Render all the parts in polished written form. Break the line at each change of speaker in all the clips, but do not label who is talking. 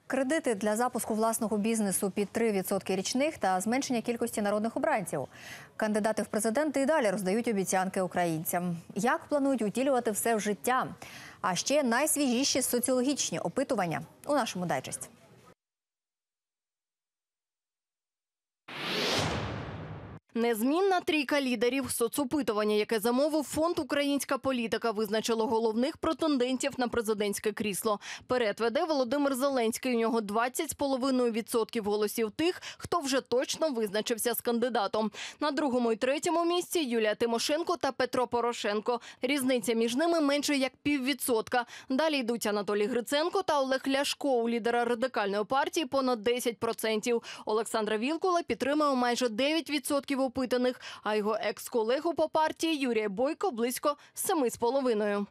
Кредити для запуску власного бізнесу під 3% річних та зменшення кількості народних обранців. Кандидати в президенти і далі роздають обіцянки українцям. Як планують утілювати все в життя? А ще найсвіжіші соціологічні опитування у нашому дайджесті.
Незмінна трійка лідерів. Соцопитування, яке замовив фонд «Українська політика», визначило головних претендентів на президентське крісло. Перед веде Володимир Зеленський. У нього 20,5% голосів тих, хто вже точно визначився з кандидатом. На другому і третьому місці Юлія Тимошенко та Петро Порошенко. Різниця між ними менше як 0,5%. Далі йдуть Анатолій Гриценко та Олег Ляшко. У лідера Радикальної партії понад 10%. Олександра Вілкула підтримує майже 9% опитаних, а його екс-колегу по партії Юрія Бойко близько 7,5%.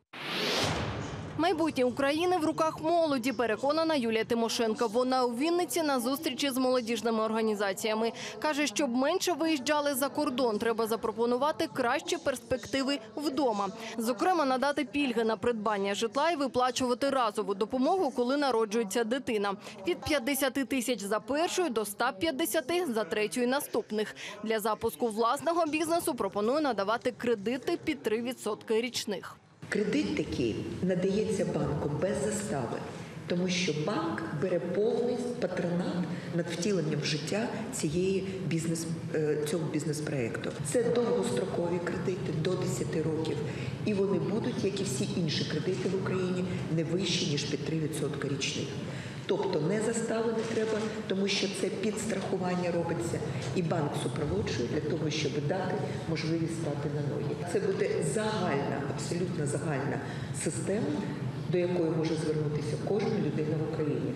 Майбутнє України в руках молоді, переконана Юлія Тимошенко. Вона у Вінниці на зустрічі з молодіжними організаціями. Каже, щоб менше виїжджали за кордон, треба запропонувати кращі перспективи вдома. Зокрема, надати пільги на придбання житла і виплачувати разову допомогу, коли народжується дитина. Від 50 тисяч за першою до 150 за третю і наступних. Для запуску власного бізнесу пропонує надавати кредити під 3% річних.
Кредит такий надається банком без застави, тому що банк бере повний патронат над втіленням в життя цього бізнес-проєкту. Це довгострокові кредити до 10 років, і вони будуть, як і всі інші кредити в Україні, не вищі, ніж під 3% річних. Тобто не застави не треба, тому що це підстрахування робиться, і банк супроводжує для того, щоб дати можливість стати на ноги. Це буде загальна, абсолютно загальна система, до якої може звернутися кожна людина в Україні.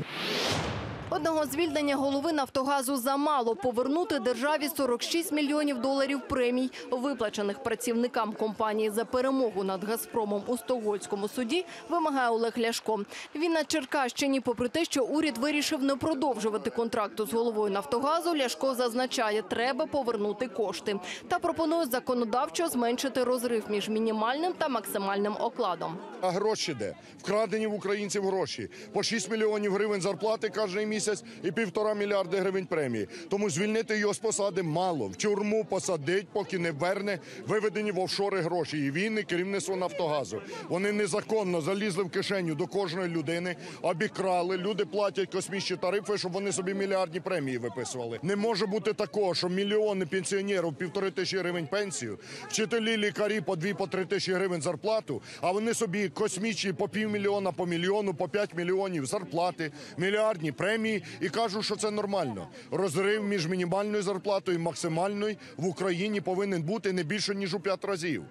Одного звільнення голови «Нафтогазу» замало. Повернути державі 46 мільйонів доларів премій, виплачених працівникам компанії за перемогу над «Газпромом» у Стокгольмському суді, вимагає Олег Ляшко. Він на Черкащині, попри те, що уряд вирішив не продовжувати контракту з головою «Нафтогазу», Ляшко зазначає, треба повернути кошти. Та пропонує законодавчо зменшити розрив між мінімальним та максимальним окладом.
А гроші де? Вкрадені в українців гроші. По 6 мільйонів гривень зарплати кожен місяць і 1,5 мільярда гривень премії. Тому звільнити його з посади мало. В тюрму посадить, поки не верне виведені в офшори гроші. І він, і керівництво «Нафтогазу». Вони незаконно залізли в кишеню до кожної людини, обікрали. Люди платять космічні тарифи, щоб вони собі мільярдні премії виписували. Не може бути такого, що мільйони пенсіонерів 1,5 тисячі гривень пенсію, вчителі, лікарі по 2-3 тисячі гривень зарплату, а вони собі космічні по півмільйона, по мільйону, по 5 мільйонів зарплати, мільярдні премії і кажуть, що це нормально. Розрив між мінімальною зарплатою і максимальною в Україні повинен бути не більше, ніж у 5 разів.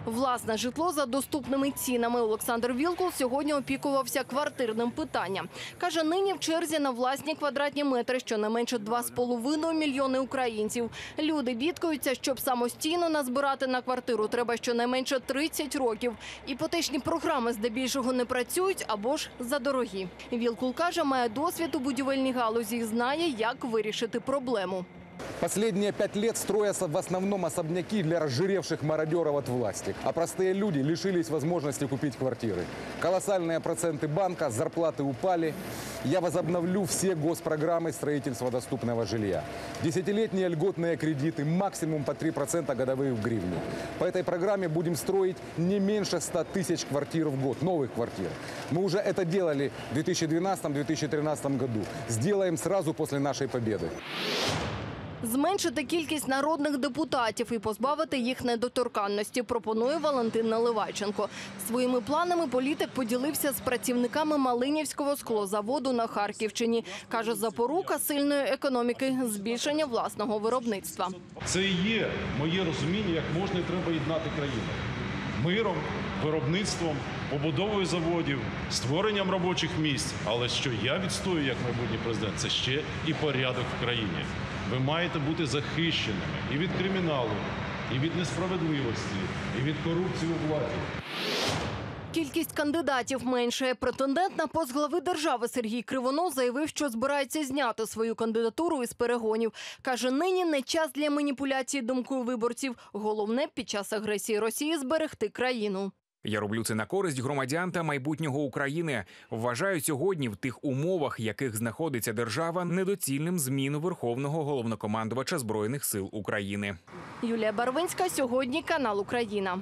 Власне житло за доступними цінами. Олександр Вілкул сьогодні опікувався квартирним питанням. Каже, нині в черзі на власні квадратні метри щонайменше 2,5 мільйони українців. Люди бідкаються, щоб самостійно назбирати на квартиру треба щонайменше 30 років. Іпотечні програми здебільшого не працюють або ж задорогі. Вілкул каже, має досвід у будівельній галузі і знає, як вирішити проблему.
Последние 5 лет строятся в основном особняки для разжиревших мародеров от власти. А простые люди лишились возможности купить квартиры. Колоссальные проценты банка, зарплаты упали. Я возобновлю все госпрограммы строительства доступного жилья. Десятилетние льготные кредиты, максимум по 3% годовых в гривне. По этой программе будем строить не меньше 100 тысяч квартир в год, новых квартир. Мы уже это делали в 2012-2013 году. Сделаем сразу после нашей победы.
Зменшити кількість народних депутатів і позбавити їх недоторканності, пропонує Валентин Наливайченко. Своїми планами політик поділився з працівниками Малинівського склозаводу на Харківщині. Каже, запорука сильної економіки – збільшення власного виробництва.
Це і є моє розуміння, як можна і треба єднати країну. Миром, виробництвом, побудовою заводів, створенням робочих місць. Але що я відстою як майбутній президент – це ще і порядок в країні. Ви маєте бути захищеними і від криміналу, і від несправедливості, і від корупції у владі.
Кількість кандидатів меншає. Претендент на пост глави держави Сергій Кривонос заявив, що збирається зняти свою кандидатуру із перегонів. Каже, нині не час для маніпуляції думкою виборців. Головне, під час агресії Росії зберегти країну.
Я роблю це на користь громадян та майбутнього України. Вважаю сьогодні в тих умовах, в яких знаходиться держава, недоцільним зміну Верховного головнокомандувача Збройних сил України.
Юлія Барвинська, сьогодні канал Україна.